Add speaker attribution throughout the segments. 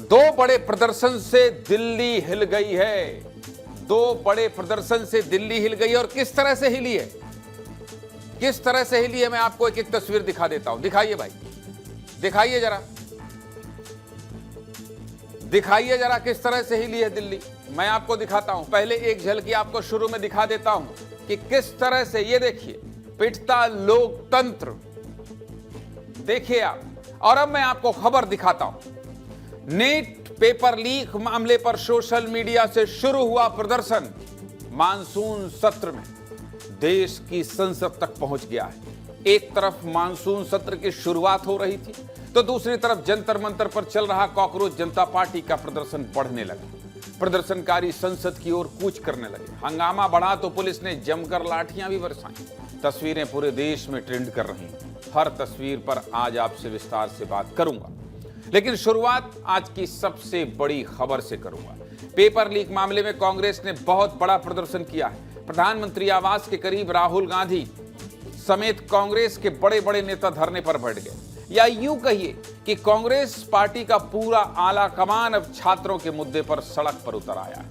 Speaker 1: दो बड़े प्रदर्शन से दिल्ली हिल गई है। दो बड़े प्रदर्शन से दिल्ली हिल गई है। और किस तरह से हिली है, किस तरह से हिली है, मैं आपको एक एक तस्वीर दिखा देता हूं। दिखाइए भाई, दिखाइए जरा, दिखाइए जरा किस तरह से हिली है दिल्ली। मैं आपको दिखाता हूं। पहले एक झलकी आपको शुरू में दिखा देता हूं कि किस तरह से, ये देखिए, पिटता लोकतंत्र, देखिए आप। और अब मैं आपको खबर दिखाता हूं। नेट पेपर लीक मामले पर सोशल मीडिया से शुरू हुआ प्रदर्शन मानसून सत्र में देश की संसद तक पहुंच गया है। एक तरफ मानसून सत्र की शुरुआत हो रही थी, तो दूसरी तरफ जंतर मंतर पर चल रहा कॉकरोच जनता पार्टी का प्रदर्शन बढ़ने लगा। प्रदर्शनकारी संसद की ओर कूच करने लगे। हंगामा बढ़ा तो पुलिस ने जमकर लाठियां भी बरसाई। तस्वीरें पूरे देश में ट्रेंड कर रही हैं। हर तस्वीर पर आज आपसे विस्तार से बात करूंगा, लेकिन शुरुआत आज की सबसे बड़ी खबर से करूंगा। पेपर लीक मामले में कांग्रेस ने बहुत बड़ा प्रदर्शन किया है। प्रधानमंत्री आवास के करीब राहुल गांधी समेत कांग्रेस के बड़े बड़े नेता धरने पर बैठ गए। या यूं कहिए कि कांग्रेस पार्टी का पूरा आला कमान अब छात्रों के मुद्दे पर सड़क पर उतर आया है।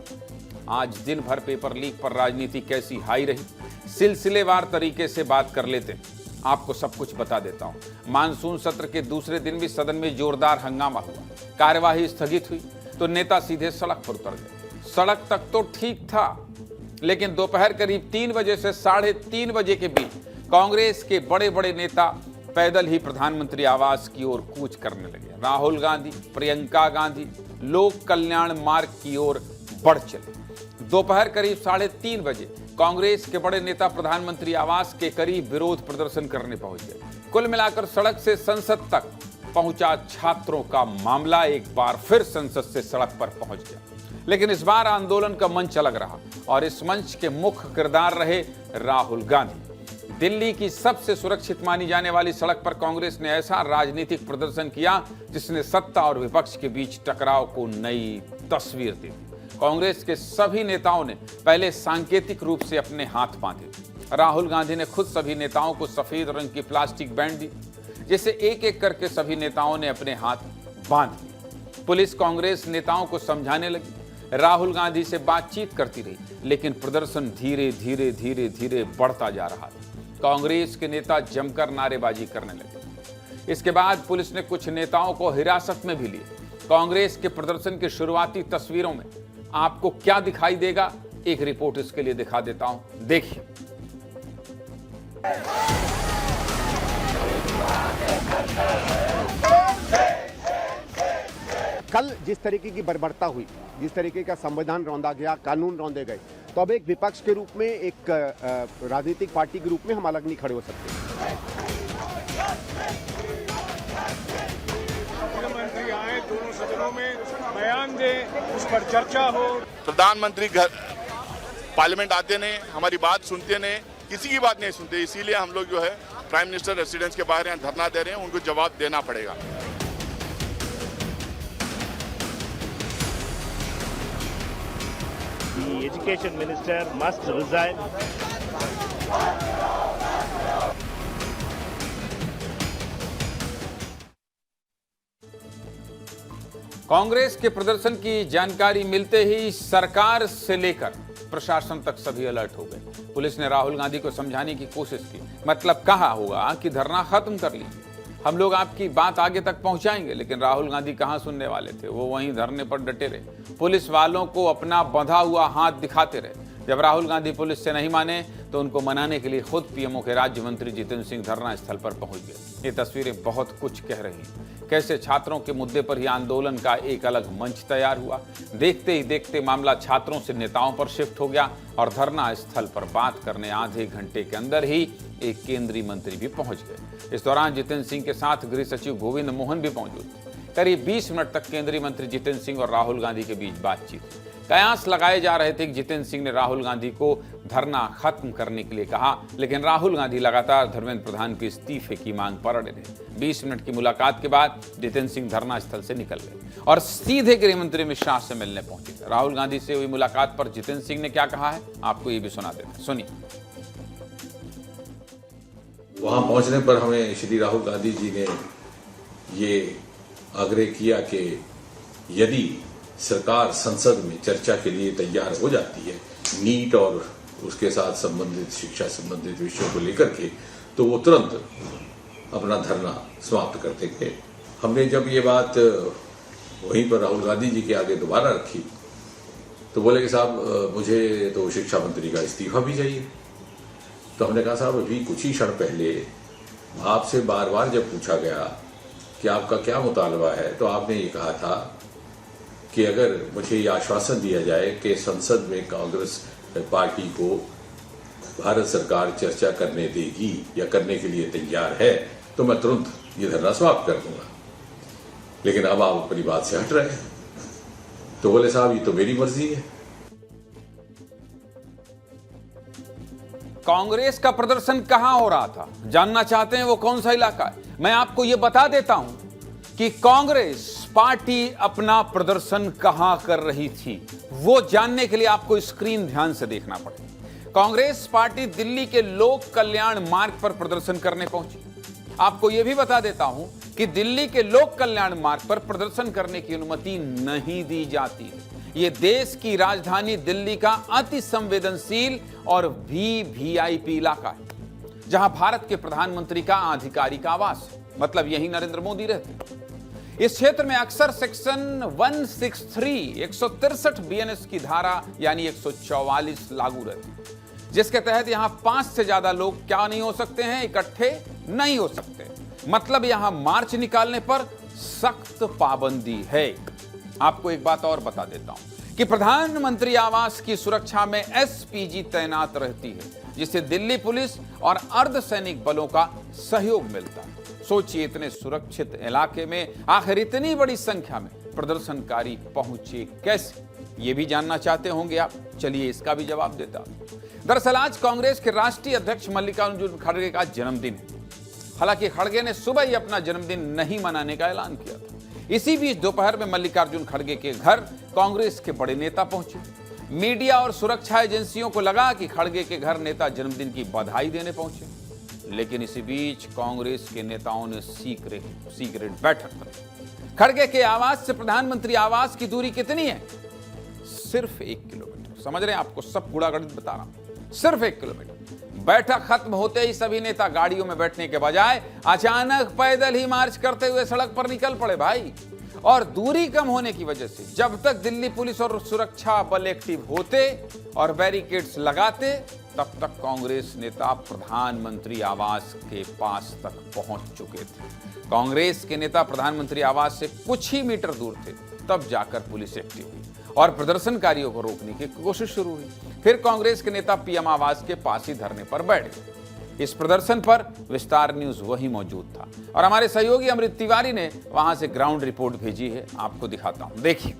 Speaker 1: आज दिन भर पेपर लीक पर राजनीति कैसी हाई रही, सिलसिलेवार तरीके से बात कर लेते हैं। आपको सब कुछ बता देता हूं। मानसून सत्र के दूसरे दिन भी सदन में जोरदार हंगामा हुआ। कार्यवाही स्थगित हुई तो नेता सीधे सड़क पर उतर गए। सड़क तक तो ठीक था, लेकिन दोपहर करीब 3 बजे से 3:30 बजे के बीच कांग्रेस के बड़े बड़े नेता पैदल ही प्रधानमंत्री आवास की ओर कूच करने लगे। राहुल गांधी, प्रियंका गांधी लोक कल्याण मार्ग की ओर बढ़ चले। दोपहर करीब 3:30 बजे कांग्रेस के बड़े नेता प्रधानमंत्री आवास के करीब विरोध प्रदर्शन करने पहुंच गए। कुल मिलाकर सड़क से संसद तक पहुंचा छात्रों का मामला एक बार फिर संसद से सड़क पर पहुंच गया। लेकिन इस बार आंदोलन का मंच अलग रहा और इस मंच के मुख्य किरदार रहे राहुल गांधी। दिल्ली की सबसे सुरक्षित मानी जाने वाली सड़क पर कांग्रेस ने ऐसा राजनीतिक प्रदर्शन किया जिसने सत्ता और विपक्ष के बीच टकराव को नई तस्वीर दी। कांग्रेस के सभी नेताओं ने पहले सांकेतिक रूप से अपने हाथ बांधे। राहुल गांधी ने खुद सभी नेताओं को सफेद रंग की प्लास्टिक बैंड दी, जिसे एक एक करके सभी नेताओं ने अपने हाथ बांध दिए। पुलिस कांग्रेस नेताओं को समझाने लगी, राहुल गांधी से बातचीत करती रही, लेकिन प्रदर्शन धीरे धीरे धीरे धीरे बढ़ता जा रहा था। कांग्रेस के नेता जमकर नारेबाजी करने लगे। इसके बाद पुलिस ने कुछ नेताओं को हिरासत में भी लिया। कांग्रेस के प्रदर्शन की शुरुआती तस्वीरों में आपको क्या दिखाई देगा, एक रिपोर्ट इसके लिए दिखा देता हूं, देखिए।
Speaker 2: कल जिस तरीके की बर्बरता हुई, जिस तरीके का संविधान रौंदा गया, कानून रौंदे गए, तो अब एक विपक्ष के रूप में, एक राजनीतिक पार्टी के रूप में हम अलग नहीं खड़े हो सकते।
Speaker 3: मुख्यमंत्री आए, दोनों सदनों में बयान दे, उस पर चर्चा हो।
Speaker 4: प्रधानमंत्री घर पार्लियामेंट आते ने, हमारी बात सुनते ने, किसी की बात नहीं सुनते। इसीलिए हम लोग जो है प्राइम मिनिस्टर रेसिडेंस के बाहर यहाँ धरना दे रहे हैं, उनको जवाब देना पड़ेगा।
Speaker 5: The education minister must resign.
Speaker 1: Congress के प्रदर्शन की जानकारी मिलते ही सरकार से लेकर प्रशासन तक सभी अलर्ट हो गए। पुलिस ने राहुल गांधी को समझाने की कोशिश की। मतलब कहा होगा कि धरना खत्म कर लीजिए, हम लोग आपकी बात आगे तक पहुंचाएंगे, लेकिन राहुल गांधी कहां सुनने वाले थे। वो वहीं धरने पर डटे रहे। पुलिस वालों को अपना बंधा हुआ हाथ दिखाते रहे। जब राहुल गांधी पुलिस से नहीं माने तो उनको मनाने के लिए खुद पीएमओ के राज्य मंत्री जितेंद्र सिंह धरना स्थल पर पहुंच गए। ये तस्वीरें बहुत कुछ कह रही हैं। कैसे छात्रों के मुद्दे पर ही आंदोलन का एक अलग मंच तैयार हुआ। देखते ही देखते मामला छात्रों से नेताओं पर शिफ्ट हो गया और धरना स्थल पर बात करने आधे घंटे के अंदर ही एक केंद्रीय मंत्री भी पहुंच गए। इस दौरान जितेंद्र सिंह के साथ गृह सचिव गोविंद मोहन भी मौजूद थे। करीब 20 मिनट तक केंद्रीय मंत्री जितेंद्र सिंह और राहुल गांधी के बीच बातचीत। कयास लगाए जा रहे थे कि जितेंद्र सिंह ने राहुल गांधी को धरना खत्म करने के लिए कहा, लेकिन राहुल गांधी लगातार धर्मेंद्र प्रधान के इस्तीफे की मांग पर अड़े रहे। 20 मिनट की मुलाकात के बाद जितेंद्र सिंह धरना स्थल से निकल गए और सीधे गृह मंत्री अमित शाह से मिलने पहुंचे। राहुल गांधी से हुई मुलाकात पर जितेंद्र सिंह ने क्या कहा है, आपको ये भी सुना देते हैं, सुनिए।
Speaker 6: वहां पहुंचने पर हमें श्री राहुल गांधी जी ने ये आग्रह किया कि यदि सरकार संसद में चर्चा के लिए तैयार हो जाती है नीट और उसके साथ संबंधित शिक्षा संबंधित विषयों को लेकर के, तो वो तुरंत अपना धरना समाप्त कर देंगे। हमने जब ये बात वहीं पर राहुल गांधी जी के आगे दोबारा रखी तो बोले कि साहब मुझे तो शिक्षा मंत्री का इस्तीफा भी चाहिए। तो हमने कहा साहब अभी कुछ ही क्षण पहले आपसे बार बार जब पूछा गया कि आपका क्या मुतालबा है तो आपने ये कहा था कि अगर मुझे ये आश्वासन दिया जाए कि संसद में कांग्रेस पार्टी को भारत सरकार चर्चा करने देगी या करने के लिए तैयार है तो मैं तुरंत ये धरना समाप्त कर दूंगा। लेकिन अब आप अपनी बात से हट रहे हैं। तो बोले साहब ये तो मेरी मर्जी है।
Speaker 1: कांग्रेस का प्रदर्शन कहां हो रहा था, जानना चाहते हैं वो कौन सा इलाका है? मैं आपको यह बता देता हूं कि कांग्रेस पार्टी अपना प्रदर्शन कहां कर रही थी। वो जानने के लिए आपको स्क्रीन ध्यान से देखना पड़ेगा। कांग्रेस पार्टी दिल्ली के लोक कल्याण मार्ग पर प्रदर्शन करने पहुंची। आपको यह भी बता देता हूं कि दिल्ली के लोक कल्याण मार्ग पर प्रदर्शन करने की अनुमति नहीं दी जाती है। यह देश की राजधानी दिल्ली का अति संवेदनशील और वीवीआईपी इलाका है, जहां भारत के प्रधानमंत्री का आधिकारिक आवास है, मतलब यही नरेंद्र मोदी रहते हैं। इस क्षेत्र में अक्सर सेक्शन 163 163 बीएनएस की धारा यानी 144 लागू रहती है, जिसके तहत यहां 5 से ज्यादा लोग क्या नहीं हो सकते हैं, इकट्ठे नहीं हो सकते। मतलब यहां मार्च निकालने पर सख्त पाबंदी है। आपको एक बात और बता देता हूं कि प्रधानमंत्री आवास की सुरक्षा में एसपीजी तैनात रहती है, जिससे दिल्ली पुलिस और अर्धसैनिक बलों का सहयोग मिलता है। सोचिए इतने सुरक्षित इलाके में आखिर इतनी बड़ी संख्या में प्रदर्शनकारी पहुंचे कैसे? ये भी जानना चाहते होंगे आप। चलिए इसका भी जवाब देता हूं। दरअसल आज कांग्रेस के राष्ट्रीय अध्यक्ष मल्लिकार्जुन खड़गे का जन्मदिन है। हालांकि खड़गे ने सुबह ही अपना जन्मदिन नहीं मनाने का ऐलान किया था। इसी बीच दोपहर में मल्लिकार्जुन खड़गे के घर कांग्रेस के बड़े नेता पहुंचे। मीडिया और सुरक्षा एजेंसियों को लगा कि खड़गे के घर नेता जन्मदिन की बधाई देने पहुंचे, लेकिन इसी बीच कांग्रेस के नेताओं ने सीक्रेट बैठक की। खड़गे के आवास से प्रधानमंत्री आवास की दूरी कितनी है? सिर्फ 1 किलोमीटर। समझ रहे हैं? आपको सब कूड़ा गणित बता रहा हूं। सिर्फ 1 किलोमीटर। बैठक खत्म होते ही सभी नेता गाड़ियों में बैठने के बजाय अचानक पैदल ही मार्च करते हुए सड़क पर निकल पड़े भाई। और दूरी कम होने की वजह से जब तक दिल्ली पुलिस और सुरक्षा बल एक्टिव होते और बैरिकेड्स लगाते, तब तक कांग्रेस नेता प्रधानमंत्री आवास के पास तक पहुंच चुके थे। कांग्रेस के नेता प्रधानमंत्री आवास से कुछ ही मीटर दूर थे, तब जाकर पुलिस एक्टिव हुई और प्रदर्शनकारियों को रोकने की कोशिश शुरू हुई। फिर कांग्रेस के नेता पीएम आवास के पास ही धरने पर बैठ गए। इस प्रदर्शन पर विस्तार न्यूज वही मौजूद था और हमारे सहयोगी अमृत तिवारी ने वहां से ग्राउंड रिपोर्ट भेजी है। आपको दिखाता हूं, देखिए।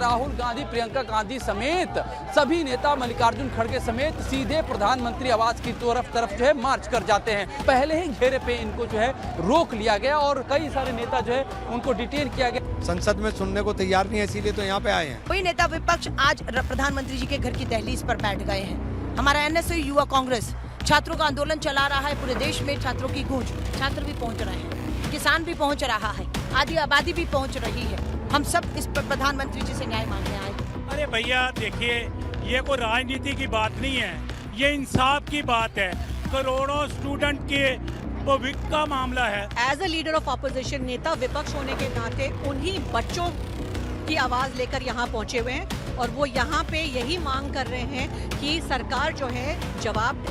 Speaker 7: राहुल गांधी, प्रियंका गांधी समेत सभी नेता मल्लिकार्जुन खड़गे समेत सीधे प्रधानमंत्री आवास की तरफ जो है मार्च कर जाते हैं। पहले ही घेरे पे इनको जो है रोक लिया गया और कई सारे नेता जो है उनको डिटेन किया गया।
Speaker 8: संसद में सुनने को तैयार नहीं है, इसीलिए तो यहाँ पे आए हैं।
Speaker 9: वही नेता विपक्ष आज प्रधानमंत्री जी के घर की दहलीज पर बैठ गए हैं। हमारा एनएसयू युवा कांग्रेस छात्रों का आंदोलन चला रहा है। पूरे देश में छात्रों की गूंज, छात्र भी पहुँच रहे हैं, किसान भी पहुँच रहा है, आधी आबादी भी पहुँच रही है। हम सब इस पर प्रधानमंत्री जी से न्याय मांगने आए।
Speaker 3: अरे भैया देखिए, ये कोई राजनीति की बात नहीं है, ये इंसाफ की बात है। करोड़ों स्टूडेंट के भविष्य का मामला है।
Speaker 9: As a leader of opposition, नेता विपक्ष होने के नाते उन्हीं बच्चों की आवाज लेकर यहाँ पहुँचे हुए हैं और वो यहाँ पे यही मांग कर रहे हैं कि सरकार जो है जवाब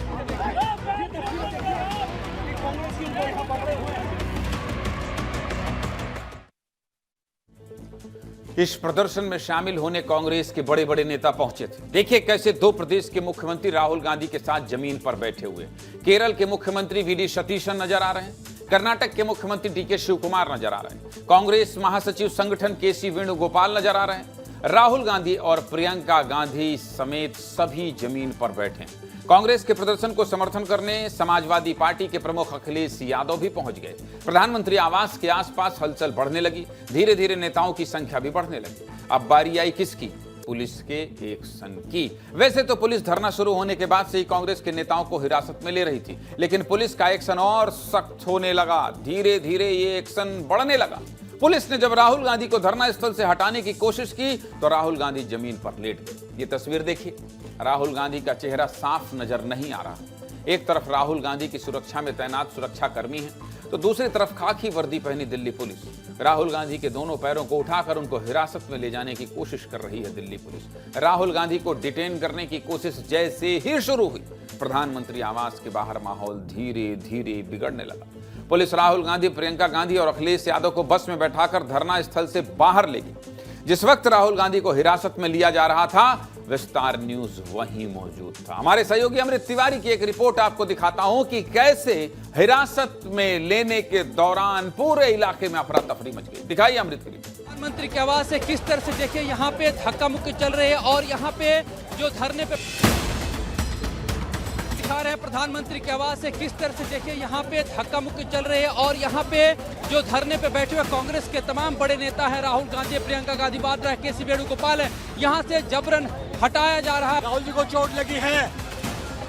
Speaker 1: इस प्रदर्शन में शामिल होने कांग्रेस के बड़े बड़े नेता पहुंचे थे। देखिए कैसे दो प्रदेश के मुख्यमंत्री राहुल गांधी के साथ जमीन पर बैठे हुए। केरल के मुख्यमंत्री वीडी सतीशन नजर आ रहे हैं, कर्नाटक के मुख्यमंत्री डीके शिव कुमार नजर आ रहे हैं, कांग्रेस महासचिव संगठन केसी वेणुगोपाल नजर आ रहे हैं। राहुल गांधी और प्रियंका गांधी समेत सभी जमीन पर बैठे हैं। कांग्रेस के प्रदर्शन को समर्थन करने समाजवादी पार्टी के प्रमुख अखिलेश यादव भी पहुंच गए। प्रधानमंत्री आवास के आसपास हलचल बढ़ने लगी। धीरे धीरे नेताओं की संख्या भी बढ़ने लगी। अब बारी आई किसकी? पुलिस के एक्शन की। वैसे तो पुलिस धरना शुरू होने के बाद से ही कांग्रेस के नेताओं को हिरासत में ले रही थी, लेकिन पुलिस का एक्शन और सख्त होने लगा। धीरे धीरे ये एक्शन बढ़ने लगा। पुलिस ने जब राहुल गांधी को धरना स्थल से हटाने की कोशिश की तो राहुल गांधी जमीन पर लेट गए। ये तस्वीर देखिए, राहुल गांधी का चेहरा साफ नजर नहीं आ रहा। एक तरफ राहुल गांधी की सुरक्षा में तैनात सुरक्षा कर्मी हैं, तो दूसरी तरफ खाकी वर्दी पहनी दिल्ली पुलिस राहुल गांधी के दोनों पैरों को उठाकर उनको हिरासत में ले जाने की कोशिश कर रही है। दिल्ली पुलिस राहुल गांधी को डिटेन करने की कोशिश जैसे ही शुरू हुई, प्रधानमंत्री आवास के बाहर माहौल धीरे धीरे बिगड़ने लगा। पुलिस राहुल गांधी, प्रियंका गांधी और अखिलेश यादव को बस में बैठाकर धरना स्थल से बाहर ले गई। जिस वक्त राहुल गांधी को हिरासत में लिया जा रहा था, विस्तार न्यूज वहीं मौजूद था। हमारे सहयोगी अमृत तिवारी की एक रिपोर्ट आपको दिखाता हूं कि कैसे हिरासत में लेने के दौरान पूरे इलाके में अफरा तफरी मच गई। दिखाइए अमृत की रिपोर्ट।
Speaker 7: प्रधानमंत्री की आवाज से किस तरह से देखिए यहाँ पे धक्का मुक्की चल रही है और यहाँ पे जो धरने पे दिखा रहे हैं प्रधानमंत्री की आवाज से किस तरह से देखिए यहाँ पे धक्का मुक्की चल रही है और यहाँ पे जो धरने पे बैठे हुए कांग्रेस के तमाम बड़े नेता हैं, राहुल गांधी, प्रियंका गांधी वाड्रा, के.सी. वेणुगोपाल है, यहाँ से जबरन हटाया जा रहा है।
Speaker 3: राहुल जी को चोट लगी है,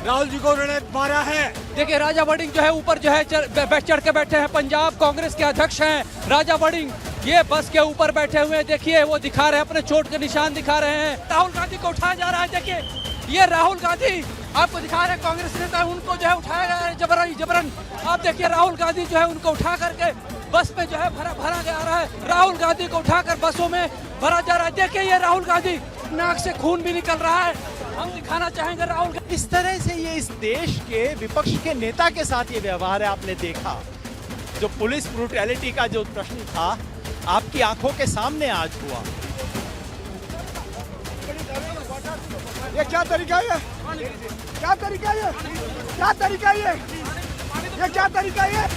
Speaker 3: राहुल जी को उन्होंने मारा है।
Speaker 7: देखिए राजा वड़िंग जो है ऊपर जो है चढ़ के बैठे हैं। पंजाब कांग्रेस के अध्यक्ष हैं राजा वड़िंग, ये बस के ऊपर बैठे हुए हैं। देखिए वो दिखा रहे हैं, अपने चोट के निशान दिखा रहे हैं। राहुल गांधी को उठाया जा रहा है। देखिए ये राहुल गांधी आपको दिखा रहे हैं, कांग्रेस नेता उनको जो है उठाया जा रहा है जबरन। आप देखिए राहुल गांधी जो है उनको उठा करके बस में जो है भरा जा रहा है। राहुल गांधी को उठाकर बसों में भरा जा रहा है। देखिए ये राहुल गांधी, नाक से खून भी निकल रहा है। हम दिखाना चाहेंगे राहुल गांधी।
Speaker 3: इस तरह से ये इस देश के विपक्ष के नेता के साथ ये व्यवहार है। आपने देखा जो पुलिस ब्रूटैलिटी का जो प्रश्न था आपकी आंखों के सामने आज हुआ।
Speaker 2: ये क्या तरीका है? क्या तरीका है? क्या तरीका है? ये क्या तरीका है?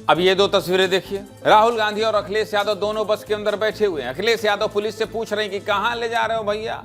Speaker 1: अब ये दो तस्वीरें देखिए, राहुल गांधी और अखिलेश यादव दोनों बस के अंदर बैठे हुए हैं। अखिलेश यादव पुलिस से पूछ रहे हैं कि कहां ले जा रहे हो भैया।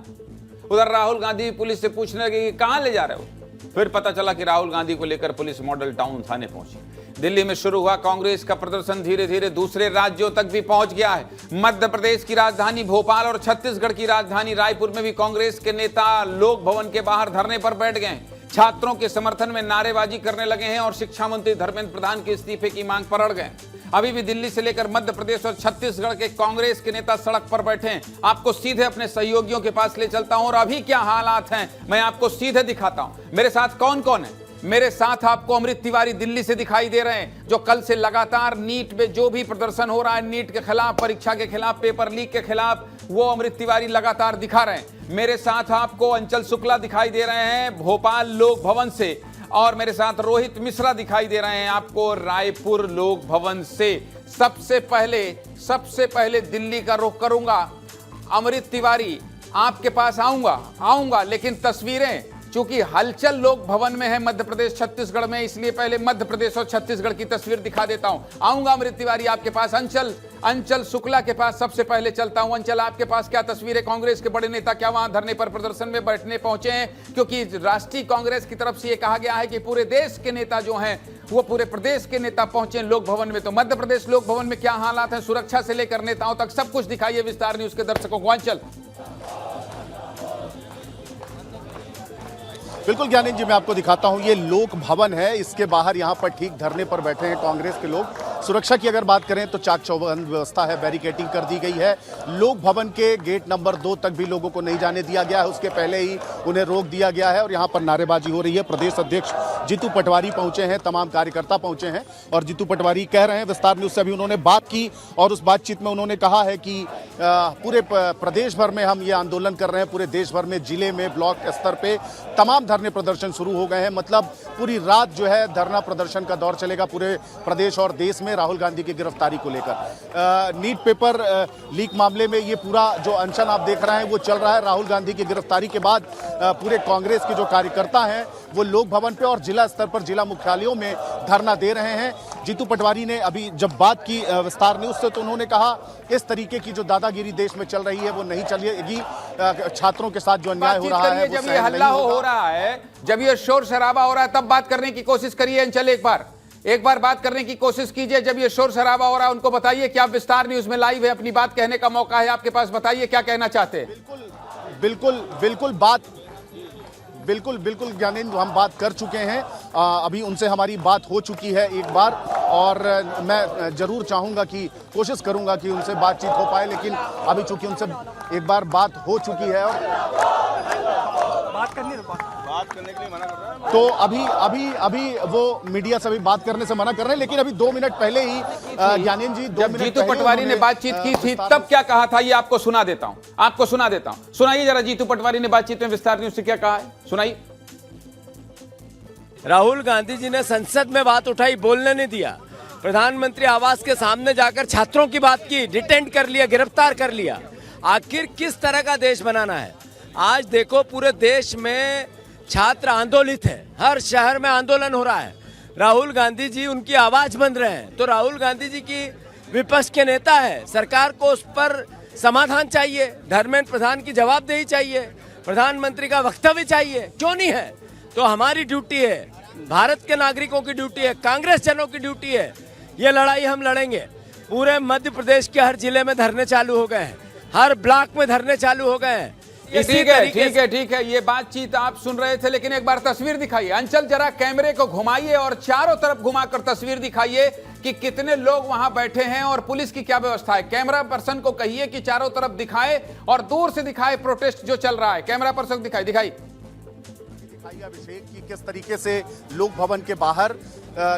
Speaker 1: उधर राहुल गांधी पुलिस से पूछने लगे कि कहां ले जा रहे हो। फिर पता चला कि राहुल गांधी को लेकर पुलिस मॉडल टाउन थाने पहुंची। दिल्ली में शुरू हुआ कांग्रेस का प्रदर्शन धीरे धीरे दूसरे राज्यों तक भी पहुंच गया है। मध्य प्रदेश की राजधानी भोपाल और छत्तीसगढ़ की राजधानी रायपुर में भी कांग्रेस के नेता लोक भवन के बाहर धरने पर बैठ गए। छात्रों के समर्थन में नारेबाजी करने लगे हैं और शिक्षा मंत्री धर्मेंद्र प्रधान के इस्तीफे की मांग पर अड़ गए। अभी भी दिल्ली से लेकर मध्य प्रदेश और छत्तीसगढ़ के कांग्रेस के नेता सड़क पर बैठे हैं। आपको सीधे अपने सहयोगियों के पास ले चलता हूं और अभी क्या हालात हैं मैं आपको सीधे दिखाता हूं। मेरे साथ कौन कौन है? मेरे साथ आपको अमृत तिवारी दिल्ली से दिखाई दे रहे हैं, जो कल से लगातार नीट में जो भी प्रदर्शन हो रहा है, नीट के खिलाफ, परीक्षा के खिलाफ, पेपर लीक के खिलाफ, वो अमृत तिवारी लगातार दिखा रहे हैं। मेरे साथ आपको अंचल शुक्ला दिखाई दे रहे हैं भोपाल लोक भवन से, और मेरे साथ रोहित मिश्रा दिखाई दे रहे हैं आपको रायपुर लोक भवन से। सबसे पहले दिल्ली का रुख करूंगा। अमृत तिवारी आपके पास आऊंगा, लेकिन तस्वीरें चूंकि हलचल लोक भवन में है मध्य प्रदेश छत्तीसगढ़ में, इसलिए पहले मध्य प्रदेश और छत्तीसगढ़ की तस्वीर दिखा देता हूं। आऊंगा अमृत तिवारी आपके पास। अंचल शुक्ला के पास सबसे पहले चलता हूं। अंचल, आपके पास क्या तस्वीरें? कांग्रेस के बड़े नेता क्या वहां धरने पर प्रदर्शन में बैठने पहुंचे हैं? क्योंकि राष्ट्रीय कांग्रेस की तरफ से यह कहा गया है कि पूरे देश के नेता जो हैं वो पूरे प्रदेश के नेता पहुंचे लोक भवन में। तो मध्य प्रदेश लोक भवन में क्या हालात हैं, सुरक्षा से लेकर नेताओं तक सब कुछ दिखाइए विस्तार न्यूज के दर्शकों को। अंचल।
Speaker 2: बिल्कुल ज्ञानेंद्र जी, मैं आपको दिखाता हूं। ये लोक भवन है, इसके बाहर यहाँ पर ठीक धरने पर बैठे हैं कांग्रेस के लोग। सुरक्षा की अगर बात करें तो चाक चौबंद व्यवस्था है, बैरिकेडिंग कर दी गई है। लोक भवन के गेट नंबर 2 तक भी लोगों को नहीं जाने दिया गया है, उसके पहले ही उन्हें रोक दिया गया है और यहाँ पर नारेबाजी हो रही है। प्रदेश अध्यक्ष जीतू पटवारी पहुंचे हैं, तमाम कार्यकर्ता पहुंचे हैं और जीतू पटवारी कह रहे हैं, विस्तार न्यूज से अभी उन्होंने बात की और उस बातचीत में उन्होंने कहा है कि पूरे प्रदेश भर में हम ये आंदोलन कर रहे हैं। पूरे देश भर में, जिले में, ब्लॉक स्तर पे तमाम धरने प्रदर्शन शुरू हो गए हैं। मतलब पूरी रात जो है धरना प्रदर्शन का दौर चलेगा पूरे प्रदेश और देश में राहुल गांधी की गिरफ्तारी को लेकर। नीट पेपर लीक मामले में ये पूरा जो अनशन आप देख रहे हैं वो चल रहा है। राहुल गांधी की गिरफ्तारी के बाद पूरे कांग्रेस के जो कार्यकर्ता हैं वो लोक भवन पे और जिला स्तर पर जिला मुख्यालयों में धरना दे रहे हैं। जीतू पटवारी ने अभी जब बात की विस्तार न्यूज से, तो उन्होंने कहा इस तरीके की जो दादागिरी देश में चल रही है वो नहीं चलेगी। छात्रों के साथ जो अन्याय हो रहा है,
Speaker 1: जब ये हल्ला हो रहा है, जब ये शोर शराबा हो रहा है, तब बात करने की कोशिश करिए। अंचल एक बार बात करने की कोशिश कीजिए। जब ये शोर शराबा हो रहा है, उनको बताइए कि आप विस्तार न्यूज में लाइव है, अपनी बात कहने का मौका है आपके पास, बताइए क्या कहना चाहते हैं। बिल्कुल ज्ञानेंद्र, हम बात कर चुके हैं, अभी उनसे हमारी बात हो चुकी है एक बार, और मैं जरूर चाहूंगा कि कोशिश करूंगा कि उनसे बातचीत हो पाए, लेकिन अभी चूंकि उनसे एक बार बात हो चुकी है और बात करने के लिए मना कर रहा है, तो अभी वो मीडिया से भी बात करने से मना कर रहे हैं। लेकिन अभी 2 मिनट पहले ही ज्ञानेंद्र जी, जब जीतू पटवारी ने बातचीत की थी तब क्या कहा था, ये आपको सुना देता हूं। सुनाइए जरा, जीतू पटवारी ने बातचीत में विस्तार न्यूज से क्या कहा है, सुनाइए।
Speaker 10: राहुल गांधी जी ने संसद में बात उठाई, बोलने नहीं दिया। प्रधानमंत्री आवास के सामने जाकर छात्रों की बात की, डिटेंट कर लिया, गिरफ्तार कर लिया। आखिर किस तरह का देश बनाना है? आज देखो पूरे देश में छात्र आंदोलित है, हर शहर में आंदोलन हो रहा है। राहुल गांधी जी उनकी आवाज बन रहे हैं, तो राहुल गांधी जी की विपक्ष के नेता है, सरकार को उस पर समाधान चाहिए, धर्मेंद्र प्रधान की जवाबदेही चाहिए, प्रधानमंत्री का वक्तव्य चाहिए, क्यों नहीं है? तो हमारी ड्यूटी है, भारत के नागरिकों की ड्यूटी है, कांग्रेस जनों की ड्यूटी है, ये लड़ाई हम लड़ेंगे। पूरे मध्य प्रदेश के हर जिले में धरने चालू हो गए हैं, हर ब्लॉक में धरने चालू हो गए हैं।
Speaker 1: ठीक है, ये बातचीत आप सुन रहे थे, लेकिन एक बार तस्वीर दिखाइए। अंचल जरा कैमरे को घुमाइए और चारों तरफ घुमाकर तस्वीर दिखाइए कि कितने लोग वहां बैठे हैं और पुलिस की क्या व्यवस्था है। कैमरा पर्सन को कहिए कि चारों तरफ दिखाए और दूर से दिखाए प्रोटेस्ट जो चल रहा है। कैमरा पर्सन दिखाई
Speaker 2: अभिषेक की किस तरीके से लोक भवन के बाहर,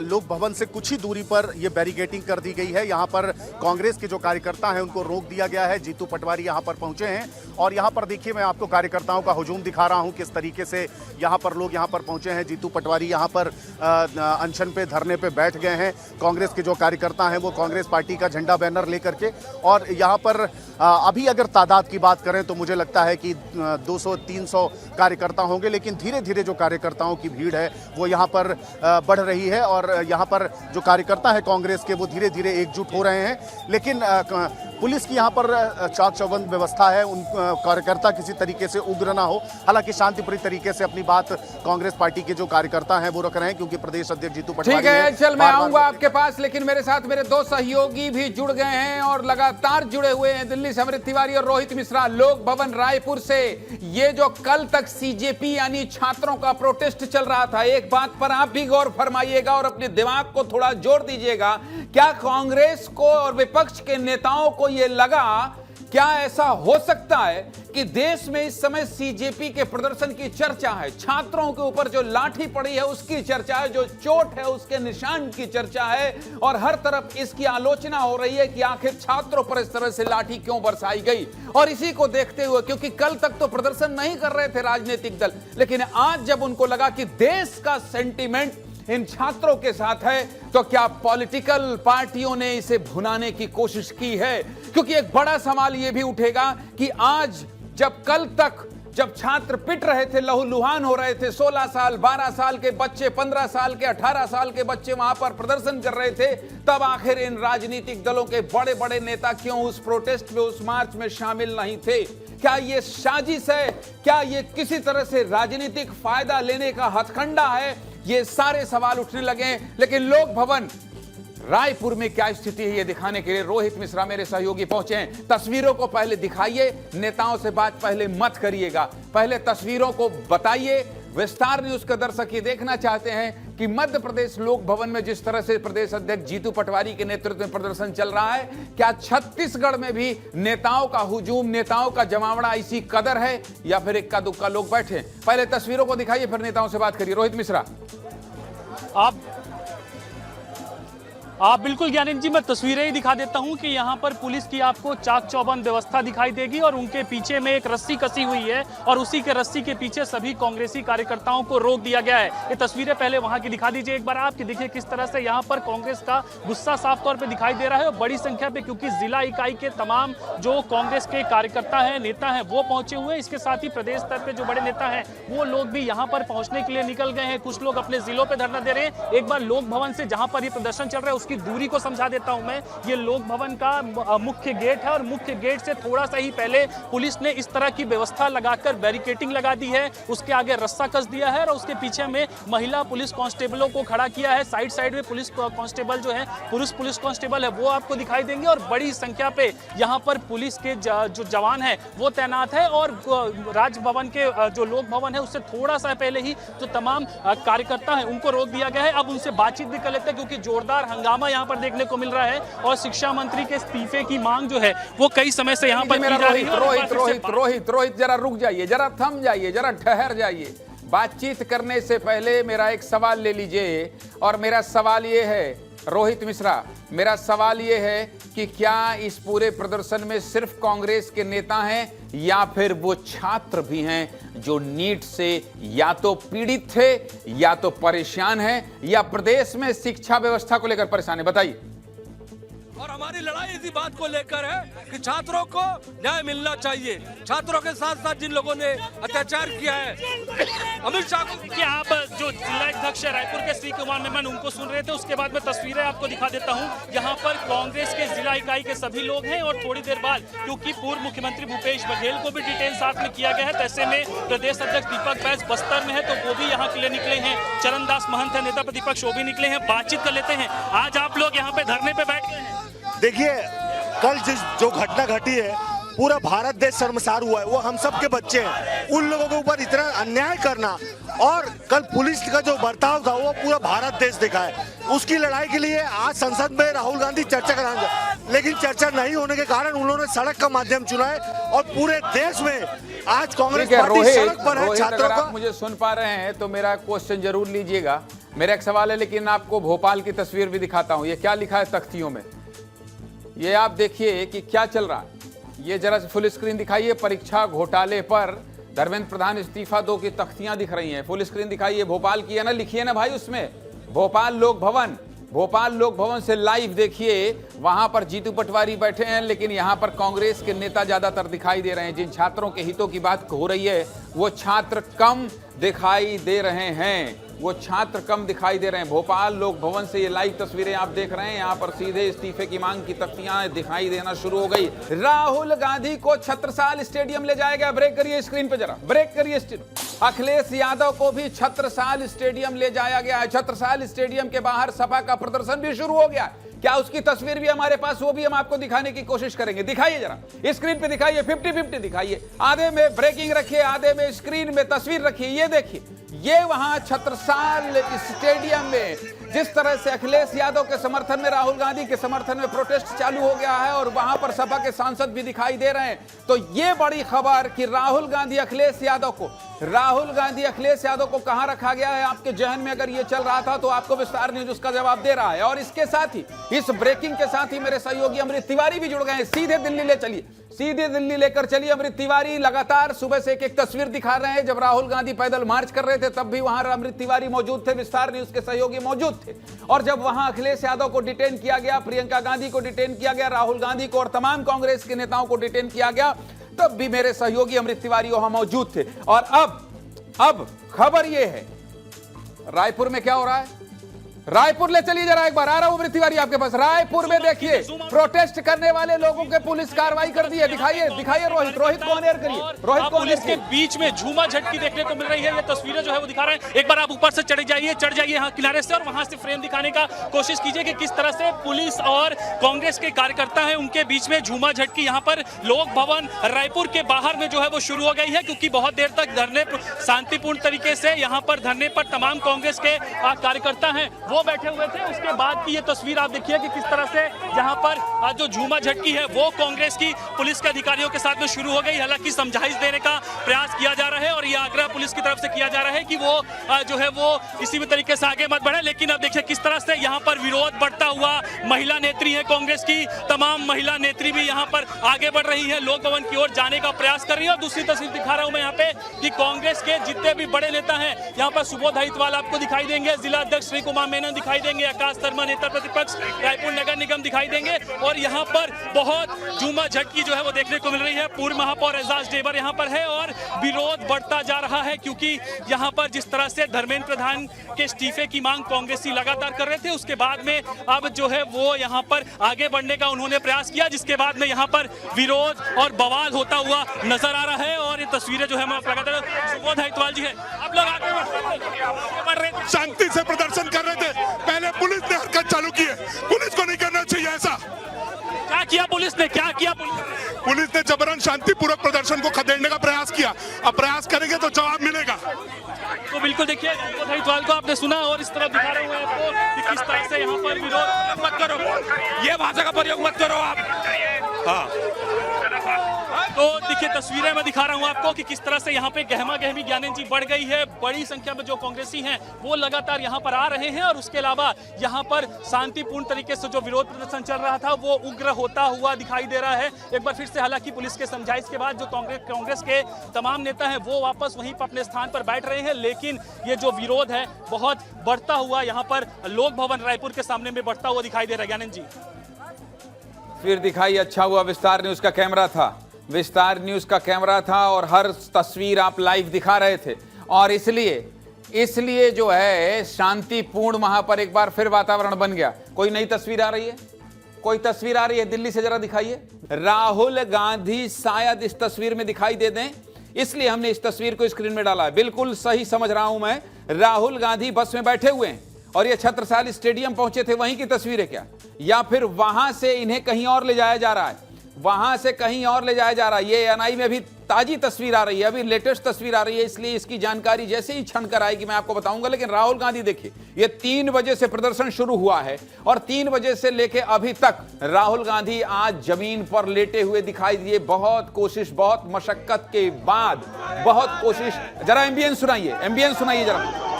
Speaker 2: लोक भवन से कुछ ही दूरी पर यह बैरिकेडिंग कर दी गई है। यहाँ पर कांग्रेस के जो कार्यकर्ता हैं उनको रोक दिया गया है। जीतू पटवारी यहाँ पर पहुंचे हैं और यहाँ पर देखिए, मैं आपको कार्यकर्ताओं का हुजूम दिखा रहा हूँ किस तरीके से यहाँ पर लोग यहाँ पर पहुंचे हैं। जीतू पटवारी यहाँ पर अनशन पे, धरने पे बैठ गए हैं। कांग्रेस के जो कार्यकर्ता हैं वो कांग्रेस पार्टी का झंडा बैनर लेकर के, और यहाँ पर अभी अगर तादाद की बात करें तो मुझे लगता है कि 200-300 कार्यकर्ता होंगे, लेकिन धीरे धीरे जो कार्यकर्ताओं की भीड़ है वो यहाँ पर बढ़ रही है और यहाँ पर जो कार्यकर्ता है कांग्रेस के वो धीरे धीरे एकजुट हो रहे हैं। लेकिन पुलिस की यहाँ पर चाक चौबंद व्यवस्था है, उन कार्यकर्ता किसी तरीके से उग्र ना हो। हालांकि शांतिपूर्ण तरीके से अपनी बात कांग्रेस पार्टी के जो कार्यकर्ता हैं वो रख रहे हैं, क्योंकि प्रदेश अध्यक्ष जीतू पटवारी,
Speaker 1: ठीक है चल मैं आऊंगा आपके पास, लेकिन मेरे साथ मेरे 2 सहयोगी भी जुड़ गए हैं और लगातार जुड़े हुए हैं। दिल्ली से अमृत तिवारी और रोहित मिश्रा, लोक भवन रायपुर से। ये जो कल तक सीजेपी यानी छात्रों का प्रोटेस्ट चल रहा था, एक बात पर आप भी गौर फरमाइएगा और अपने दिमाग को थोड़ा जोड़ दीजिएगा। क्या कांग्रेस को और विपक्ष के नेताओं को यह लगा, क्या ऐसा हो सकता है कि देश में इस समय सीजेपी के प्रदर्शन की चर्चा है, छात्रों के ऊपर जो लाठी पड़ी है उसकी चर्चा है, जो चोट है उसके निशान की चर्चा है, और हर तरफ इसकी आलोचना हो रही है कि आखिर छात्रों पर इस तरह से लाठी क्यों बरसाई गई। और इसी को देखते हुए, क्योंकि कल तक तो प्रदर्शन नहीं कर रहे थे राजनीतिक दल, लेकिन आज जब उनको लगा कि देश का सेंटीमेंट इन छात्रों के साथ है, तो क्या पॉलिटिकल पार्टियों ने इसे भुनाने की कोशिश की है? क्योंकि एक बड़ा सवाल यह भी उठेगा कि आज जब कल तक जब छात्र पिट रहे थे, लहूलुहान हो रहे थे, 16 साल 12 साल के बच्चे, 15 साल के 18 साल के बच्चे वहां पर प्रदर्शन कर रहे थे, तब आखिर इन राजनीतिक दलों के बड़े बड़े नेता क्यों उस प्रोटेस्ट में, उस मार्च में शामिल नहीं थे? क्या ये साजिश है? क्या ये किसी तरह से राजनीतिक फायदा लेने का हथकंडा है? ये सारे सवाल उठने लगे। लेकिन लोक भवन रायपुर में क्या स्थिति है ये दिखाने के लिए रोहित मिश्रा मेरे सहयोगी पहुंचे हैं। तस्वीरों को पहले दिखाइए, नेताओं से बात पहले मत करिएगा, पहले तस्वीरों को बताइए। विस्तार न्यूज के दर्शक ये देखना चाहते हैं कि मध्य प्रदेश लोक भवन में जिस तरह से प्रदेश अध्यक्ष जीतू पटवारी के नेतृत्व में प्रदर्शन चल रहा है, क्या छत्तीसगढ़ में भी नेताओं का हुजूम, नेताओं का जमावड़ा इसी कदर है, या फिर इक्का दुक्का लोग बैठे? पहले तस्वीरों को दिखाइए, फिर नेताओं से बात करिए। रोहित मिश्रा,
Speaker 11: बिल्कुल ज्ञानेंद्र जी, मैं तस्वीरें ही दिखा देता हूं कि यहां पर पुलिस की आपको चाक चौबंद व्यवस्था दिखाई देगी और उनके पीछे में एक रस्सी कसी हुई है और उसी के रस्सी के पीछे सभी कांग्रेसी कार्यकर्ताओं को रोक दिया गया है। ये तस्वीरें पहले वहां की दिखा दीजिए एक बार आप, कि देखिए किस तरह से यहां पर कांग्रेस का गुस्सा साफ तौर पर दिखाई दे रहा है और बड़ी संख्या पे, क्योंकि जिला इकाई के तमाम जो कांग्रेस के कार्यकर्ता हैं, नेता हैं, वो पहुंचे हुए हैं। इसके साथ ही प्रदेश स्तर पे जो बड़े नेता हैं वो लोग भी यहाँ पर पहुंचने के लिए निकल गए हैं। कुछ लोग अपने जिलों पे धरना दे रहे हैं। एक बार लोक भवन से जहां पर ये प्रदर्शन चल रहा है उसकी दूरी को समझा देता हूं मैं। ये लोक भवन का मुख्य गेट है और मुख्य गेट से थोड़ा सा ही पहले पुलिस ने इस तरह की व्यवस्था लगाकर बैरिकेटिंग लगा दी है, उसके आगे रस्सा कस दिया है और उसके पीछे में महिला पुलिस कांस्टेबलों को खड़ा किया है। साइड में पुलिस कांस्टेबल जो है, पुरुष पुलिस कांस्टेबल है, वो आपको दिखाई देंगे और बड़ी संख्या पे यहाँ पर पुलिस के जो जवान है वो तैनात है। और राजभवन के जो लोक भवन है उससे थोड़ा सा पहले ही जो तमाम कार्यकर्ता हैं उनको रोक दिया गया है। अब उनसे बातचीत भी कर लेते हैं, क्योंकि जोरदार हंगामा यहाँ पर देखने को मिल रहा है और शिक्षा मंत्री के इस्तीफे की मांग जो है वो कई समय से यहाँ पर की जा रही है।
Speaker 1: रोहित जरा रुक जाइए, जरा थम जाइए, जरा ठहर जाइए। बातचीत करने से पहले मेरा एक सवाल ले लीजिए और मेरा सवाल ये है, रोहित मिश्रा, मेरा सवाल ये है कि क्या इस पूरे प्रदर्शन में सिर्फ कांग्रेस के नेता हैं या फिर वो छात्र भी हैं जो नीट से या तो पीड़ित थे या तो परेशान हैं या प्रदेश में शिक्षा व्यवस्था को लेकर परेशान है? बताइए।
Speaker 12: और हमारी लड़ाई इसी बात को लेकर है कि छात्रों को न्याय मिलना चाहिए। छात्रों के साथ साथ जिन लोगों ने अत्याचार किया है, अमित शाह को,
Speaker 11: कि आप जो जिला अध्यक्ष रायपुर के श्री कुमार मेमन उनको सुन रहे थे, उसके बाद मैं तस्वीरें आपको दिखा देता हूं। यहाँ पर कांग्रेस के जिला इकाई के सभी लोग हैं और थोड़ी देर बाद, क्योंकि पूर्व मुख्यमंत्री भूपेश बघेल को भी डिटेन साथ में किया गया है, ऐसे में प्रदेश अध्यक्ष दीपक बैस बस्तर में है तो वो भी यहाँ के लिए निकले हैं। चरणदास महंत है, नेता प्रतिपक्ष, वो भी निकले हैं। बातचीत कर लेते हैं। आज आप लोग यहाँ पे धरने पे बैठ गए हैं।
Speaker 13: देखिए, कल जो घटना घटी है, पूरा भारत देश शर्मसार हुआ है। वो हम सब के बच्चे हैं। उन लोगों के ऊपर इतना अन्याय करना और कल पुलिस का जो बर्ताव था वो पूरा भारत देश दिखा है। उसकी लड़ाई के लिए आज संसद में राहुल गांधी चर्चा कराएंगे, लेकिन चर्चा नहीं होने के कारण उन्होंने सड़क का माध्यम चुना है और पूरे देश में आज कांग्रेस पार्टी सड़क पर है। छात्रों का,
Speaker 1: मुझे सुन पा रहे हैं तो मेरा क्वेश्चन जरूर लीजिएगा। मेरा एक सवाल है, लेकिन आपको भोपाल की तस्वीर भी दिखाता हूँ। ये क्या लिखा है तख्तियों में, ये आप देखिए कि क्या चल रहा है। ये जरा फुल स्क्रीन दिखाइए। परीक्षा घोटाले पर धर्मेंद्र प्रधान इस्तीफा दो की तख्तियां दिख रही हैं। फुल स्क्रीन दिखाइए। भोपाल की है ना, लिखिए ना भाई उसमें, भोपाल लोक भवन। भोपाल लोक भवन से लाइव देखिए, वहां पर जीतू पटवारी बैठे हैं, लेकिन यहां पर कांग्रेस के नेता ज्यादातर दिखाई दे रहे हैं। जिन छात्रों के हितों की बात हो रही है वो छात्र कम दिखाई दे रहे हैं, वो छात्र कम दिखाई दे रहे हैं। भोपाल लोक भवन से ये लाइव तस्वीरें आप देख रहे हैं। यहाँ पर सीधे इस्तीफे की मांग की तख्तियां दिखाई देना शुरू हो गई। राहुल गांधी को छत्रसाल स्टेडियम ले जाया गया। ब्रेक करिए स्क्रीन पे, जरा ब्रेक करिए। अखिलेश यादव को भी छत्रसाल स्टेडियम ले जाया गया है। छत्रसाल स्टेडियम के बाहर सपा का प्रदर्शन भी शुरू हो गया। क्या उसकी तस्वीर भी हमारे पास, वो भी हम आपको दिखाने की कोशिश करेंगे। दिखाइए जरा स्क्रीन पे, दिखाइए। 50-50 दिखाइए। आधे में ब्रेकिंग रखिए, आधे में स्क्रीन में तस्वीर रखिए। ये देखिए, ये वहां छत्रसाल स्टेडियम में जिस तरह से अखिलेश यादव के समर्थन में, राहुल गांधी के समर्थन में प्रोटेस्ट चालू हो गया है और वहां पर सपा के सांसद भी दिखाई दे रहे हैं। तो ये बड़ी खबर कि राहुल गांधी अखिलेश यादव को कहां रखा गया है, आपके जहन में अगर ये चल रहा था तो आपको विस्तार न्यूज उसका जवाब दे रहा है। और इसके साथ ही, इस ब्रेकिंग के साथ ही मेरे सहयोगी अमृत तिवारी भी जुड़ गए हैं। सीधे दिल्ली ले चलिए, सीधे दिल्ली लेकर चलिए। अमृत तिवारी लगातार सुबह से एक तस्वीर दिखा रहे हैं। जब राहुल गांधी पैदल मार्च कर रहे थे तब भी वहां अमृत तिवारी मौजूद थे, विस्तार न्यूज के सहयोगी मौजूद थे। और जब वहां अखिलेश यादव को डिटेन किया गया, प्रियंका गांधी को डिटेन किया गया, राहुल गांधी को और तमाम कांग्रेस के नेताओं को डिटेन किया गया, तब भी मेरे सहयोगी अमृत तिवारी वहां मौजूद थे। और अब खबर यह है, रायपुर में क्या हो रहा है। रायपुर ले चलिए जरा एक बार, आ रहा हूं अमृत तिवारी आपके पास। रायपुर में देखिए, प्रोटेस्ट करने वाले लोगों के पुलिस कार्रवाई कर दी है। दिखाइए रोहित को ऑन एयर करिए। रोहित को
Speaker 11: पुलिस के बीच में झूमा झटकी देखने को मिल रही है। ये तस्वीरें जो है वो दिखा रहे हैं। एक बार आप ऊपर से चढ़ जाइए यहाँ किनारे से और वहां से फ्रेम दिखाने का कोशिश कीजिए कि किस तरह से पुलिस और कांग्रेस के कार्यकर्ता हैं, उनके बीच में झूमा झटकी यहाँ पर लोक भवन रायपुर के बाहर में जो है वो शुरू हो गई है। क्योंकि बहुत देर तक धरने शांतिपूर्ण तरीके से यहाँ पर धरने पर तमाम कांग्रेस के कार्यकर्ता हैं वो बैठे हुए थे। उसके बाद की ये तस्वीर आप देखिए कि किस तरह से यहाँ पर जो झूमा झटकी है वो कांग्रेस की पुलिस के अधिकारियों के साथ में शुरू हो गई। हालांकि समझाइश देने का प्रयास किया जा रहा है और ये आग्रह पुलिस की तरफ से किया जा रहा है कि वो जो है वो इसी भी तरीके से आगे मत बढ़े। लेकिन अब देखिए किस तरह से यहाँ पर विरोध बढ़ता हुआ, महिला नेत्री है कांग्रेस की, तमाम महिला नेत्री भी यहाँ पर आगे बढ़ रही है, लोक भवन की ओर जाने का प्रयास कर रही है। और दूसरी तस्वीर दिखा रहा हूं मैं यहाँ पे कि कांग्रेस के जितने भी बड़े नेता हैं यहाँ पर सुबोध हाइतवाल आपको दिखाई देंगे, जिला अध्यक्ष श्री कुमार मेनन दिखाई देंगे, आकाश शर्मा नेता प्रतिपक्ष रायपुर नगर निगम दिखाई देंगे। और यहाँ पर बहुत झूमा झटकी जो है वो देखने को मिल रही है। पूर्व महापौर एजाज डेबर यहाँ पर है और विरोध बढ़ता जा रहा है, क्योंकि यहाँ पर जिस तरह से धर्मेंद्र प्रधान के इस्तीफे की मांग कांग्रेसी लगातार कर रहे थे, उसके बाद में अब जो है वो यहाँ पर आगे बढ़ने का उन्होंने प्रयास किया, जिसके बाद में यहाँ पर विरोध और बवाल होता हुआ नजर आ रहा है। और ये तस्वीरें जो है मैं लगातार, सुबोध हाइतवाल जी है, आप लोग आगे बढ़ रहे थे,
Speaker 4: शांति से प्रदर्शन कर रहे थे। पहले पुलिस ने हरकत चालू की है, पुलिस को नहीं करना चाहिए ऐसा।
Speaker 11: क्या किया पुलिस ने, क्या किया
Speaker 4: पुलिस ने जबरन शांतिपूर्वक प्रदर्शन को खदेड़ने का प्रयास किया। अब प्रयास करेंगे तो जवाब मिलेगा।
Speaker 11: तो बिल्कुल देखिए सुबोध हाइतवाल को आपने सुना और इस तरह दिखा रहे हैं आपको कि किस तरह से यहाँ पर विरोध
Speaker 12: मत करो, ये भाषा का प्रयोग मत करो आप। हाँ,
Speaker 11: तो देखिए तस्वीरें मैं दिखा रहा हूं आपको कि किस तरह से यहाँ पे गहमा गहमी ज्ञानेंद्र जी बढ़ गई है। बड़ी संख्या में जो कांग्रेसी हैं वो लगातार यहाँ पर आ रहे हैं और उसके अलावा यहाँ पर शांतिपूर्ण तरीके से जो विरोध प्रदर्शन चल रहा था वो उग्र होता हुआ दिखाई दे रहा है। एक बार फिर से हालांकि पुलिस के समझाइश के बाद जो कांग्रेस के तमाम नेता हैं वो वापस वहीं पर अपने स्थान पर बैठ रहे हैं, लेकिन ये जो विरोध है बहुत बढ़ता हुआ यहाँ पर लोक भवन रायपुर के सामने में बढ़ता हुआ दिखाई दे रहा है। ज्ञानेंद्र जी
Speaker 1: फिर दिखाई, अच्छा हुआ विस्तार न्यूज का कैमरा था, विस्तार न्यूज का कैमरा था और हर तस्वीर आप लाइव दिखा रहे थे और इसलिए जो है शांतिपूर्ण वहां पर एक बार फिर वातावरण बन गया। कोई नई तस्वीर आ रही है, कोई तस्वीर आ रही है दिल्ली से, जरा दिखाइए। राहुल गांधी शायद इस तस्वीर में दिखाई दे दें, इसलिए हमने इस तस्वीर को स्क्रीन में डाला है। बिल्कुल सही समझ रहा हूं मैं, राहुल गांधी बस में बैठे हुए हैं और ये छत्रसाल स्टेडियम पहुंचे थे, वहीं की तस्वीर है क्या, या फिर वहां से इन्हें कहीं और ले जाया जा रहा है, वहां से कहीं और ले जाया जा रहा है। ये एएनआई में भी ताजी तस्वीर आ रही है, अभी लेटेस्ट तस्वीर आ रही है, इसलिए इसकी जानकारी जैसे ही क्षण कर आएगी मैं आपको बताऊंगा। लेकिन राहुल गांधी देखिए, ये 3 बजे से प्रदर्शन शुरू हुआ है और 3 बजे से लेके अभी तक राहुल गांधी आज जमीन पर लेटे हुए दिखाई दिए। बहुत कोशिश, बहुत मशक्कत के बाद, बहुत कोशिश। जरा एम्बियंस सुनाइए, एम्बियंस सुनाइए जरा।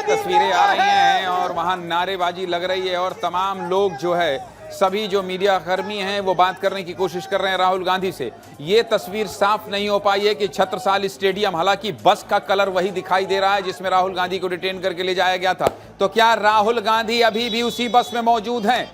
Speaker 1: तस्वीरें आ रही हैं और वहां नारेबाजी लग रही है और तमाम लोग जो है, सभी जो मीडिया कर्मी हैं वो बात करने की कोशिश कर रहे हैं राहुल गांधी से। ये तस्वीर साफ नहीं हो पाई है कि छत्रसाल स्टेडियम, हालांकि बस का कलर वही दिखाई दे रहा है जिसमें राहुल गांधी को डिटेन करके ले जाया गया था। तो क्या राहुल गांधी अभी भी उसी बस में मौजूद हैं?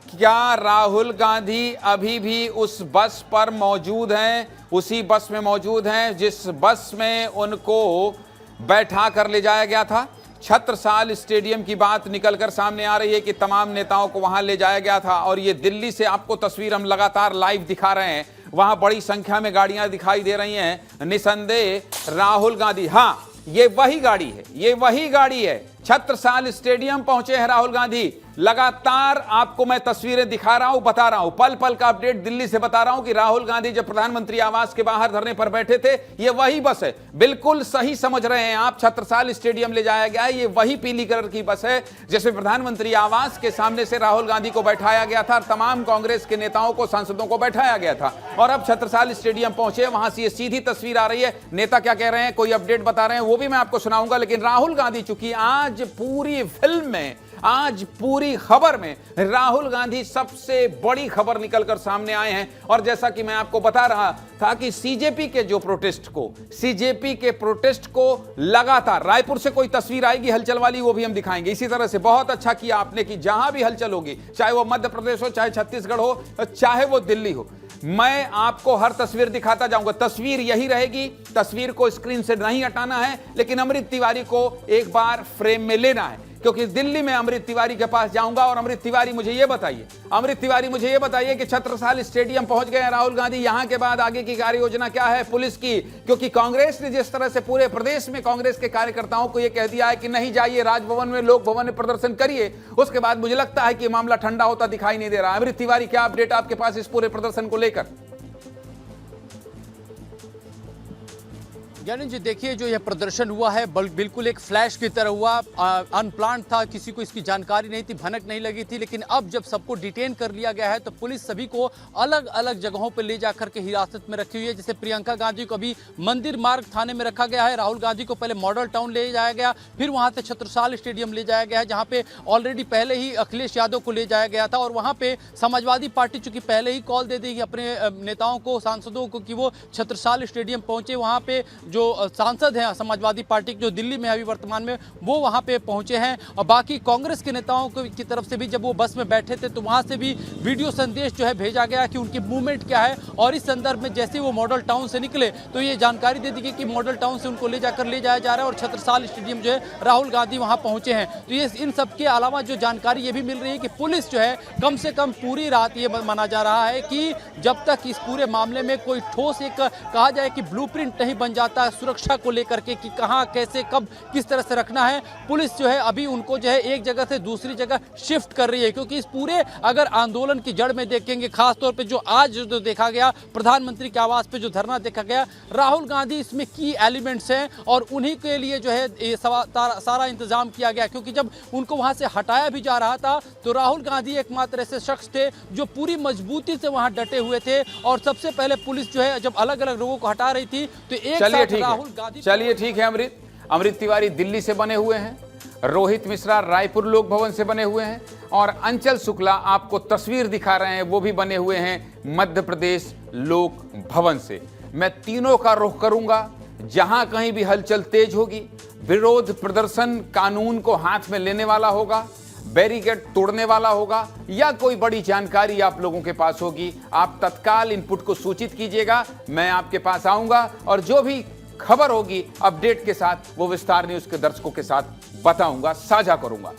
Speaker 1: क्या राहुल गांधी अभी भी उस बस पर मौजूद हैं, उसी बस में मौजूद हैं जिस बस में उनको बैठा कर ले जाया गया था? छत्रसाल स्टेडियम की बात निकलकर सामने आ रही है कि तमाम नेताओं को वहां ले जाया गया था और ये दिल्ली से आपको तस्वीर हम लगातार लाइव दिखा रहे हैं। वहां बड़ी संख्या में गाड़ियां दिखाई दे रही हैं। निसंदेह राहुल गांधी, हाँ ये वही गाड़ी है, ये वही गाड़ी है। छत्रसाल स्टेडियम पहुंचे हैं राहुल गांधी। लगातार आपको मैं तस्वीरें दिखा रहा हूं, बता रहा हूं, पल पल का अपडेट दिल्ली से बता रहा हूं कि राहुल गांधी जब प्रधानमंत्री आवास के बाहर धरने पर बैठे थे, ये वही बस है। बिल्कुल सही समझ रहे हैं आप, छत्रसाल स्टेडियम ले जाया गया है, ये वही पीली कलर की बस है जिसमें प्रधानमंत्री आवास के सामने से राहुल गांधी को बैठाया गया था और तमाम कांग्रेस के नेताओं को, सांसदों को बैठाया गया था। और अब छत्रसाल स्टेडियम पहुंचे, वहां से ये सीधी तस्वीर आ रही है। नेता क्या कह रहे हैं, कोई अपडेट बता रहे हैं, वो भी मैं आपको सुनाऊंगा। लेकिन राहुल गांधी चूंकि आज पूरी फिल्म में, आज पूरी खबर में राहुल गांधी सबसे बड़ी खबर निकलकर सामने आए हैं। और जैसा कि मैं आपको बता रहा था कि सीजेपी के प्रोटेस्ट को लगातार रायपुर से कोई तस्वीर आएगी हलचल वाली, वो भी हम दिखाएंगे। इसी तरह से बहुत अच्छा किया आपने कि जहां भी हलचल होगी, चाहे वो मध्य प्रदेश हो, चाहे छत्तीसगढ़ हो, चाहे वो दिल्ली हो, मैं आपको हर तस्वीर दिखाता जाऊंगा। तस्वीर यही रहेगी, तस्वीर को स्क्रीन से नहीं हटाना है, लेकिन अमृत तिवारी को एक बार फ्रेम में लेना है क्योंकि दिल्ली में अमृत तिवारी के पास जाऊंगा और अमृत तिवारी मुझे ये बताइए कि छत्रसाल स्टेडियम पहुंच गए राहुल गांधी, यहां के बाद आगे की कार्य योजना क्या है पुलिस की? क्योंकि कांग्रेस ने जिस तरह से पूरे प्रदेश में कांग्रेस के कार्यकर्ताओं को यह कह दिया है कि नहीं जाइए राजभवन में, लोक भवन में प्रदर्शन करिए, उसके बाद मुझे लगता है कि मामला ठंडा होता दिखाई नहीं दे रहा। अमृत तिवारी, क्या अपडेट आपके पास इस पूरे प्रदर्शन को लेकर?
Speaker 7: ज्ञानी जी, देखिए जो यह प्रदर्शन हुआ है बिल्कुल एक फ्लैश की तरह हुआ, अनप्लान था, किसी को इसकी जानकारी नहीं थी, भनक नहीं लगी थी। लेकिन अब जब सबको डिटेन कर लिया गया है तो पुलिस सभी को अलग अलग जगहों पर ले जाकर के हिरासत में रखी हुई है। जैसे प्रियंका गांधी को अभी मंदिर मार्ग थाने में रखा गया है, राहुल गांधी को पहले मॉडल टाउन ले जाया गया, फिर वहां से छत्रसाल स्टेडियम ले जाया गया है, जहां पे ऑलरेडी पहले ही अखिलेश यादव को ले जाया गया था। और वहां पे समाजवादी पार्टी चूंकि पहले ही कॉल दे दी अपने नेताओं को, सांसदों को कि वो छत्रसाल स्टेडियम पहुंचे, वहां पे जो सांसद हैं समाजवादी पार्टी के जो दिल्ली में अभी वर्तमान में, वो वहां पे पहुंचे हैं। और बाकी कांग्रेस के नेताओं की तरफ से भी जब वो बस में बैठे थे तो वहां से भी वीडियो संदेश जो है भेजा गया कि उनकी मूवमेंट क्या है। और इस संदर्भ में जैसे वो मॉडल टाउन से निकले तो ये जानकारी दे दी गई कि मॉडल टाउन से उनको ले जाया जा रहा है और छत्रसाल स्टेडियम जो है राहुल गांधी वहां पहुंचे हैं। तो ये इन सब के अलावा जो जानकारी ये भी मिल रही है कि पुलिस जो है कम से कम पूरी रात ये माना जा रहा है कि जब तक इस पूरे मामले में कोई ठोस एक कहा जाए कि ब्लूप्रिंट नहीं बन जाता सुरक्षा को लेकर के कि कहां कैसे कब किस तरह से रखना है, पुलिस जो है अभी उनको जो है एक जगह से दूसरी जगह शिफ्ट कर रही है। क्योंकि इस पूरे अगर आंदोलन की जड़ में देखेंगे, खासतौर पे जो आज जो देखा गया प्रधानमंत्री के आवास पे जो धरना देखा गया, राहुल गांधी इसमें की एलिमेंट्स हैं और उन्हीं के लिए जो है ये सारा इंतजाम किया गया। क्योंकि जब उनको वहां से हटाया भी जा रहा था तो राहुल गांधी एकमात्र ऐसे शख्स थे जो पूरी मजबूती से वहां डटे हुए थे। और सबसे पहले पुलिस जो है जब अलग अलग लोगों को हटा रही थी तो एक साथ राहुल गांधी,
Speaker 1: चलिए ठीक है। अमृत तिवारी दिल्ली से बने हुए हैं, रोहित मिश्रा रायपुर लोक भवन से बने हुए हैं और अंचल शुक्ला आपको तस्वीर दिखा रहे हैं, वो भी बने हुए हैं मध्य प्रदेश लोक भवन से। मैं तीनों का रुख करूंगा, जहां कहीं भी हलचल तेज होगी, विरोध प्रदर्शन कानून को हाथ में लेने वाला होगा, बैरिकेड तोड़ने वाला होगा या कोई बड़ी जानकारी आप लोगों के पास होगी, आप तत्काल इनपुट को सूचित कीजिएगा। मैं आपके पास आऊंगा और जो भी खबर होगी अपडेट के साथ वो विस्तार न्यूज के दर्शकों के साथ बताऊंगा, साझा करूंगा।